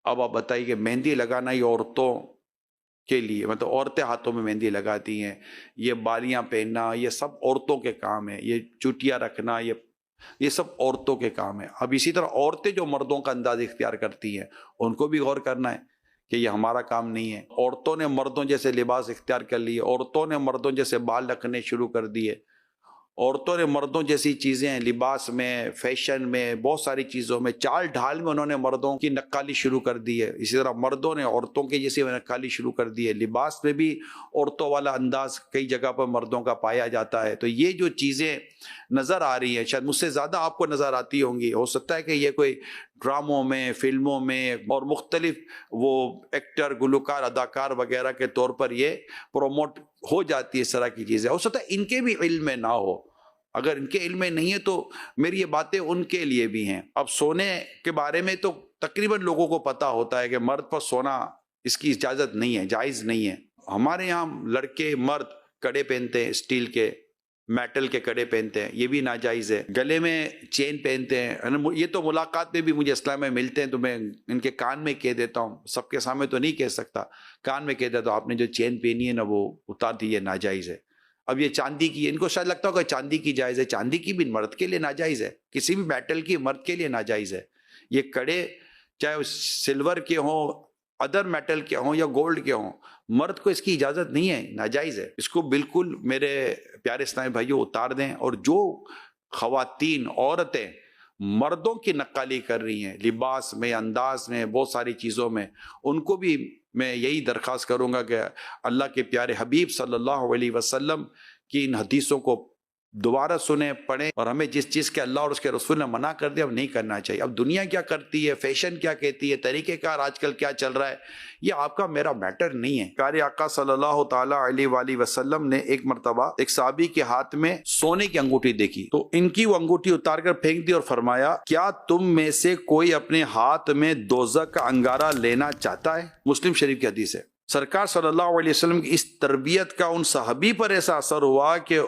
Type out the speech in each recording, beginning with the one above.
اب آپ بتائیے کہ مہندی لگانا یہ عورتوں کے لیے، مطلب عورتیں ہاتھوں میں مہندی لگاتی ہیں، یہ بالیاں پہننا یہ سب عورتوں کے کام ہیں، یہ چوٹیاں رکھنا یہ سب عورتوں کے کام ہیں۔ اب اسی طرح عورتیں جو مردوں کا انداز اختیار کرتی ہیں ان کو بھی غور کرنا ہے کہ یہ ہمارا کام نہیں ہے۔ عورتوں نے مردوں جیسے لباس اختیار کر لیے، عورتوں نے مردوں جیسے بال رکھنے شروع کر دیے، عورتوں نے مردوں جیسی چیزیں لباس میں، فیشن میں، بہت ساری چیزوں میں، چال ڈھال میں انہوں نے مردوں کی نقالی شروع کر دی ہے۔ اسی طرح مردوں نے عورتوں کے جیسی نقالی شروع کر دی ہے، لباس میں بھی عورتوں والا انداز کئی جگہ پر مردوں کا پایا جاتا ہے۔ تو یہ جو چیزیں نظر آ رہی ہیں، شاید مجھ سے زیادہ آپ کو نظر آتی ہوں گی، ہو سکتا ہے کہ یہ کوئی ڈراموں میں، فلموں میں اور مختلف وہ ایکٹر، گلوکار، اداکار وغیرہ کے طور پر یہ پروموٹ ہو جاتی ہے اس طرح کی چیزیں، ہو سکتا ہے ان کے بھی علم میں نہ ہو۔ اگر ان کے علم میں نہیں ہے تو میری یہ باتیں ان کے لیے بھی ہیں۔ اب سونے کے بارے میں تو تقریباً لوگوں کو پتا ہوتا ہے کہ مرد پر سونا اس کی اجازت نہیں ہے، جائز نہیں ہے۔ ہمارے یہاں لڑکے مرد کڑے پہنتے ہیں، اسٹیل کے، میٹل کے کڑے پہنتے ہیں، یہ بھی ناجائز ہے۔ گلے میں چین پہنتے ہیں، یہ تو ملاقات میں بھی مجھے اسلام میں ملتے ہیں تو میں ان کے کان میں کہہ دیتا ہوں، سب کے سامنے تو نہیں کہہ سکتا، کان میں کہہ دیتا ہوں آپ نے جو چین پہنی ہے نا وہ اتار دیجیے، ناجائز ہے۔ اب یہ چاندی کی، ان کو شاید لگتا ہوگا چاندی کی جائز ہے، چاندی کی بھی مرد کے لیے ناجائز ہے، کسی بھی میٹل کی مرد کے لیے ناجائز ہے۔ یہ کڑے چاہے سلور کے ہوں، ادر میٹل کے ہوں یا گولڈ کے ہوں، مرد کو اس کی اجازت نہیں ہے، ناجائز ہے۔ اس کو بالکل میرے پیارے اسلامی بھائیوں اتار دیں۔ اور جو خواتین، عورتیں مردوں کی نقالی کر رہی ہیں لباس میں، انداز میں، بہت ساری چیزوں میں، ان کو بھی میں یہی درخواست کروں گا کہ اللہ کے پیارے حبیب صلی اللہ علیہ وسلم کی ان حدیثوں کو دوبارہ سنیں، پڑھیں، اور ہمیں جس چیز کے اللہ اور اس کے رسول نے منع کر دیا اب نہیں کرنا چاہیے۔ اب دنیا کیا کرتی ہے، فیشن کیا کہتی ہے، طریقہ کار آج کل کیا چل رہا ہے، یہ آپ کا میرا میٹر نہیں ہے۔ پیارے آقا صلی اللہ تعالی علیہ وآلہ وسلم نے ایک مرتبہ ایک صحابی کے ہاتھ میں سونے کی انگوٹھی دیکھی تو ان کی وہ انگوٹھی اتار کر پھینک دی اور فرمایا، کیا تم میں سے کوئی اپنے ہاتھ میں دوزخ کا انگارہ لینا چاہتا ہے؟ مسلم شریف کی حدیث ہے۔ سرکار صلی اللہ علیہ وسلم کی اس تربیت کا ان صحابی پر ایسا اثر ہوا کہ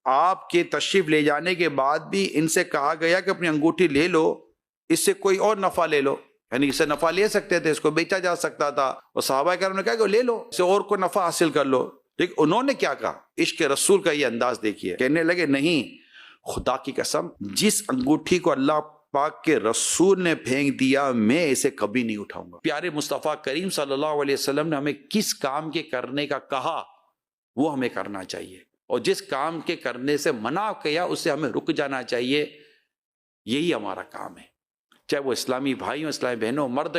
آپ کے تشریف لے جانے کے بعد بھی ان سے کہا گیا کہ اپنی انگوٹھی لے لو، اس سے کوئی اور نفع لے لو، یعنی اس سے نفع لے سکتے تھے، اس کو بیچا جا سکتا تھا، اور صحابہ کرام نے کہا کہ لے لو، اس سے اور کوئی نفع حاصل کر لو۔ لیکن انہوں نے کیا کہا؟ عشق رسول کا یہ انداز دیکھیے، کہنے لگے نہیں، خدا کی قسم جس انگوٹھی کو اللہ پاک کے رسول نے پھینک دیا میں اسے کبھی نہیں اٹھاؤں گا۔ پیارے مصطفیٰ کریم صلی اللہ علیہ وسلم نے ہمیں کس کام کے کرنے کا کہا وہ ہمیں کرنا چاہیے، اور جس کام کے کرنے سے منع کیا اس سے ہمیں رک جانا چاہیے۔ یہی ہمارا کام ہے، چاہے وہ اسلامی بھائی ہوں، اسلامی بہنوں، مرد